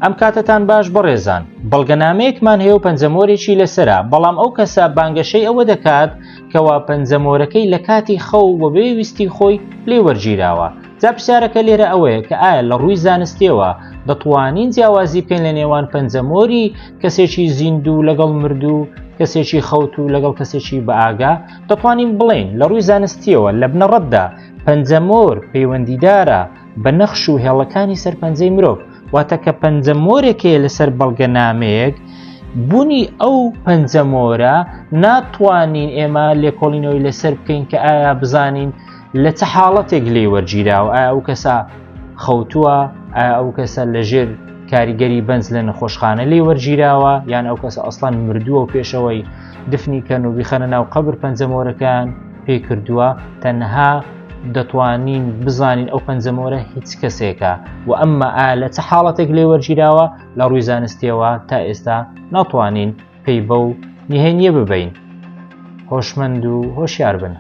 ئەم کاتتان باش بەڕێزان بەڵگەنامەیەکمان هەیە و پەنجەمۆرێکی لەسرە بەڵام ئەو کەسە بانگەشەی ئەوە دەکات کەوا پەنجەمۆرەکەی لە کاتی خەو بە بێویستی خۆی لێ وەرگیراوە. جا پرسیارەکە لێرە ئەوەیە کە ئایا لە ڕووی زانستیەوە دەتوانین جیاوازی بکەین لە نێوان پەنجەمۆری کەسێکی زیندوو لەگەڵ مردوو کەسێکی خەوت و لەگەڵ کەسێکی بە ئاگا دەتوانین بڵێن لە ڕووی زانستیەوە لە بنەڕەتدا پەنجەمۆر پەیوەندیدارە بە نەخش و هێڵەکانی سەرپەنجەی مرۆڤ واتە کە پەنجەمۆرێکەیە لەسەر بەڵگەنامەیەک بوونی ئەو پەنجەمۆرە ناتوانین ئێمە لێکۆڵینەوەی لەسەر بکەین کە ئایا بزانین لە چه حاڵەتێک لێ وەرگیراوە ئایا ئەو کەسە خەوتووە ئایا ئەو کەسە لەژێر کاریگەری بەنج لە نەخۆشخانە لێ وەرگیراوە یان ئەو کەسە ئەسڵان مردووە و پێشەوەی دفنی کەن و بیخەنە ناو قەبر پەنجەمۆرەکان پێی کردووە تەنها دەتوانین بزانین ئەو پەنجەمۆرە هیچ کەسێکە و ئەمما ئایا لە چه حاڵەتێک لێ وەرگیراوە لە ڕووی زانستیەوە تا ئێستا ناتوانین پێی بەو نهێنیە ببین. هۆشمەند و هۆشیار بن.